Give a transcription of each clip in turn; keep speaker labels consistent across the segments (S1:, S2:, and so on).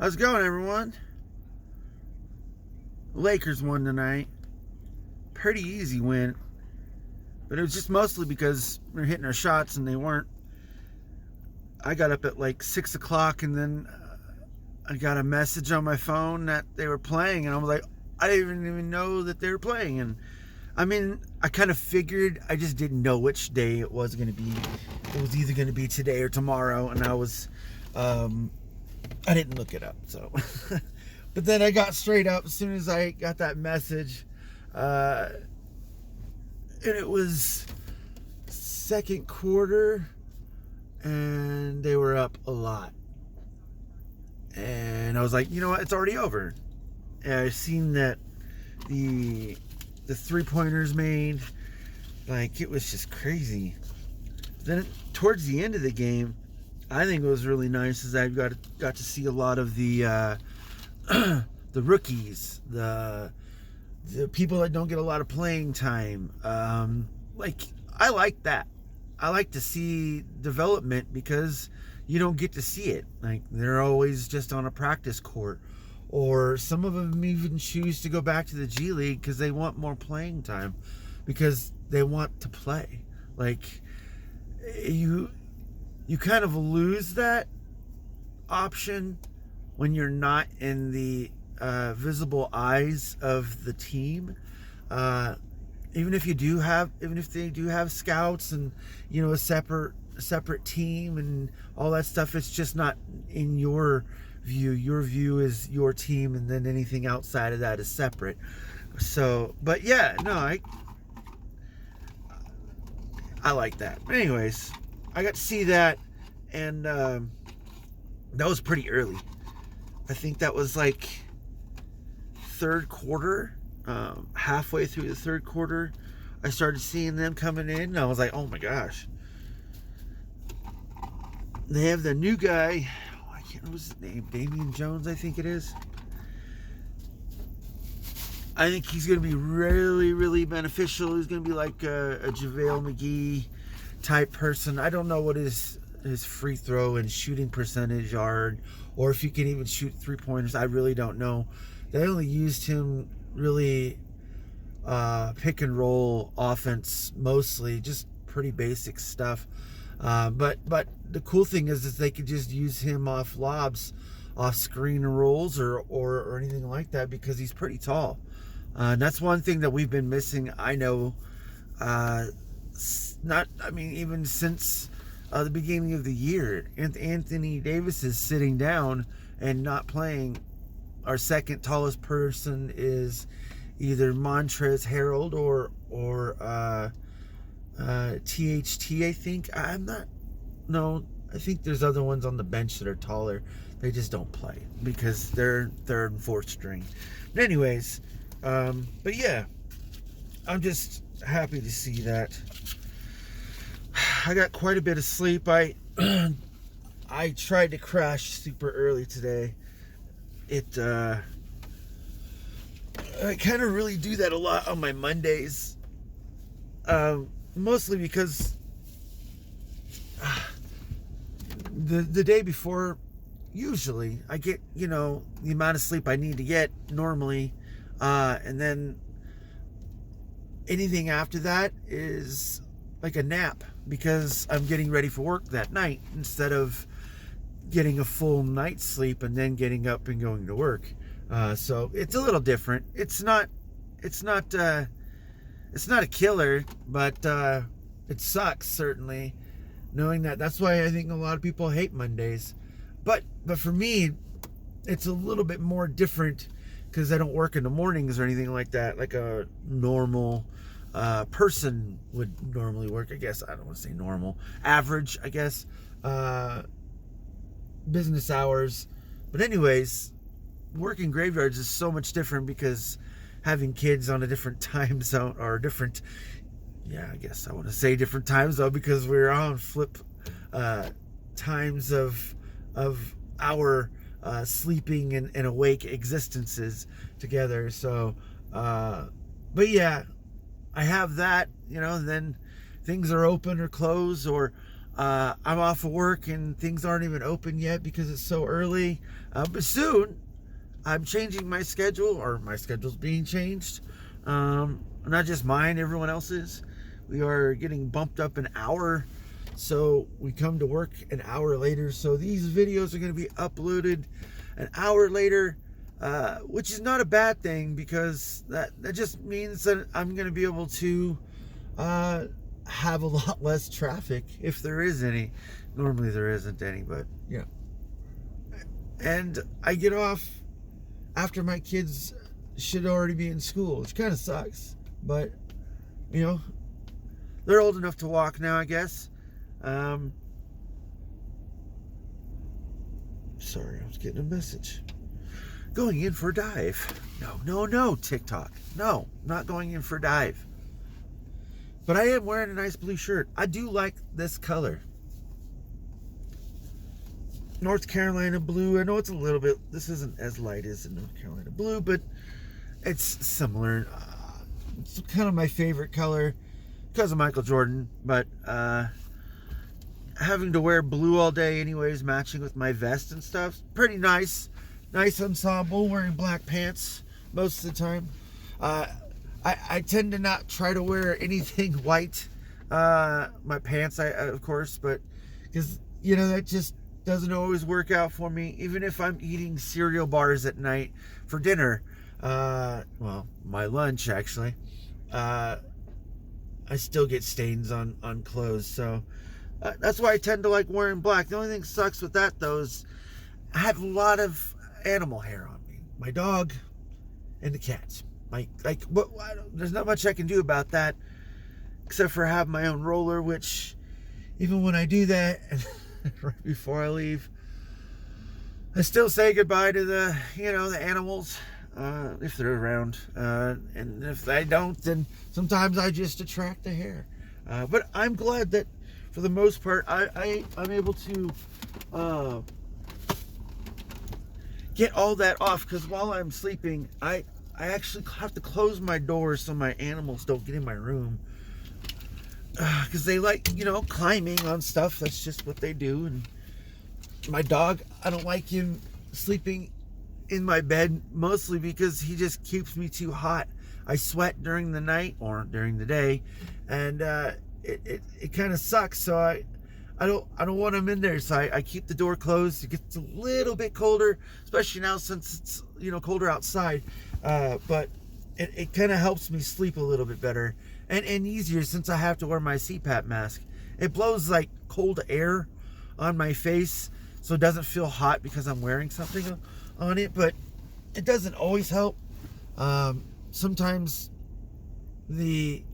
S1: How's it going, everyone? Lakers won tonight. Pretty easy win, but it was just mostly because we were hitting our shots and they weren't. I got up at like 6 o'clock and then I got a message on my phone that they were playing, and I was like, I didn't even know that they were playing. And I mean, I kind of figured, I just didn't know which day it was going to be. It was either going to be today or tomorrow, and I didn't look it up, so. But then I got straight up as soon as I got that message, and it was second quarter, and they were up a lot. And I was like, you know what, it's already over. And I seen that the three-pointers made, like, it was just crazy. Then towards the end of the game, I think it was really nice is I got to see a lot of the the rookies, the people that don't get a lot of playing time. Like, I like that. I like to see development because you don't get to see it. Like, they're always just on a practice court, or some of them even choose to go back to the G League because they want more playing time, because they want to play. Like, you kind of lose that option when you're not in the visible eyes of the team. Even if they do have scouts and, you know, a separate team and all that stuff, it's just not in your view. Your view is your team, and then anything outside of that is separate. So, but yeah, no, I like that. But anyways, I got to see that, and that was pretty early. I think that was like third quarter, halfway through the third quarter, I started seeing them coming in, and I was like, oh my gosh. They have the new guy, I can't remember his name, Damian Jones, I think it is. I think he's going to be really, really beneficial. He's going to be like a JaVale McGee type person. I don't know what his free throw and shooting percentage are, or if he can even shoot three-pointers. I really don't know. They only used him really pick and roll offense mostly, just pretty basic stuff. But the cool thing is they could just use him off lobs, off screen rolls, or anything like that, because he's pretty tall. And that's one thing that we've been missing. I know, even since the beginning of the year, Anthony Davis is sitting down and not playing. Our second tallest person is either Montrezl Harrell or THT, I think. I think there's other ones on the bench that are taller. They just don't play because they're third and fourth string. But anyways, but yeah, I'm just happy to see that. I got quite a bit of sleep. I tried to crash super early today. I kind of really do that a lot on my Mondays. Mostly because the day before, usually I get, you know, the amount of sleep I need to get normally, and then anything after that is like a nap, because I'm getting ready for work that night instead of getting a full night's sleep and then getting up and going to work. So it's a little different. It's not a killer, but it sucks, certainly, knowing that. That's why I think a lot of people hate Mondays. But for me, it's a little bit more different because I don't work in the mornings or anything like that, like a normal person would normally work, I guess. I don't want to say normal. Average, I guess. Business hours. But anyways, working graveyards is so much different because having kids on a different time zone, or different, I guess I want to say different time zone, because we're on flip times of our sleeping and awake existences together. So, but yeah, I have that, and then things are open or closed, or I'm off of work and things aren't even open yet because it's so early. But soon, I'm changing my schedule, or my schedule's being changed. Not just mine, everyone else's. We are getting bumped up an hour, so we come to work an hour later. So these videos are going to be uploaded an hour later, which is not a bad thing, because that just means that I'm going to be able to have a lot less traffic, if there is any. Normally there isn't any, but yeah. And I get off after my kids should already be in school, which kind of sucks, but you know, they're old enough to walk now, I guess. Sorry, I was getting a message. Going in for a dive. No, TikTok. No, not going in for a dive. But I am wearing a nice blue shirt. I do like this color. North Carolina blue. I know it's a little bit, this isn't as light as the North Carolina blue, but it's similar. It's kind of my favorite color because of Michael Jordan, but having to wear blue all day anyways, matching with my vest and stuff, pretty nice. Nice ensemble, wearing black pants most of the time. I tend to not try to wear anything white. My pants, of course, but because, you know, that just doesn't always work out for me. Even if I'm eating cereal bars at night for dinner, well, my lunch actually, I still get stains on clothes. So that's why I tend to like wearing black. The only thing that sucks with that, though, is I have a lot of animal hair on me. My dog and the cats. There's not much I can do about that, except for have my own roller, which even when I do that, right before I leave, I still say goodbye to the animals, if they're around. And if they don't, then sometimes I just attract the hair. But I'm glad that for the most part, I'm able to get all that off, because while I'm sleeping, I actually have to close my doors so my animals don't get in my room, because they like, climbing on stuff. That's just what they do. And my dog, I don't like him sleeping in my bed, mostly because he just keeps me too hot. I sweat during the night or during the day, and it kind of sucks. So I don't want him in there, so I keep the door closed. It gets a little bit colder, especially now since it's colder outside. But it kind of helps me sleep a little bit better and easier, since I have to wear my CPAP mask. It blows like cold air on my face, so it doesn't feel hot because I'm wearing something on it. But it doesn't always help. Sometimes the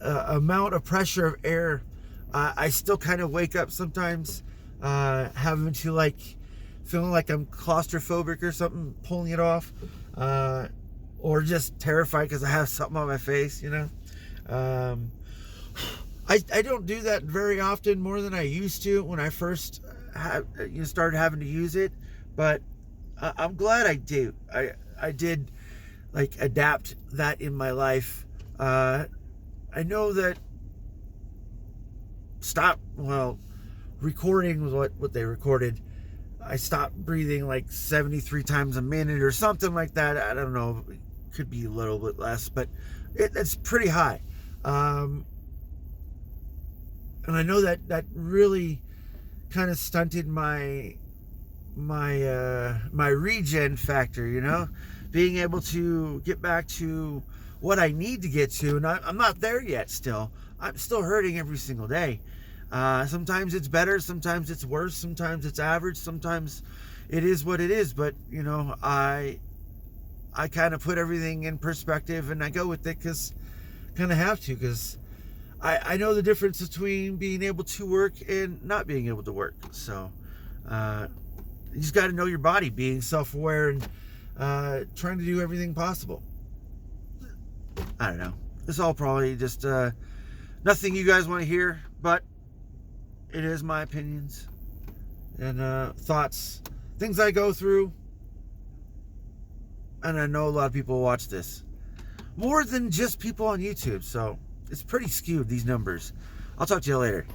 S1: amount of pressure of air, I still kind of wake up sometimes, having to feeling like I'm claustrophobic or something, pulling it off, or just terrified because I have something on my face, I don't do that very often, more than I used to when I first started having to use it, but I'm glad I do. I did adapt that in my life. I know that recording was what they recorded. I stopped breathing 73 times a minute or something like that. I don't know. It could be a little bit less, but it's pretty high. And I know that really kind of stunted my regen factor, being able to get back to what I need to get to. And I'm not there yet still. I'm still hurting every single day. Sometimes it's better, sometimes it's worse, sometimes it's average, sometimes it is what it is. But I kind of put everything in perspective, and I go with it because kind of have to, because I know the difference between being able to work and not being able to work. So you just got to know your body, being self-aware, and trying to do everything possible. I don't know. It's all probably just nothing you guys want to hear, but it is my opinions and thoughts, things I go through. And I know a lot of people watch this, more than just people on YouTube, so it's pretty skewed, these numbers. I'll talk to you later.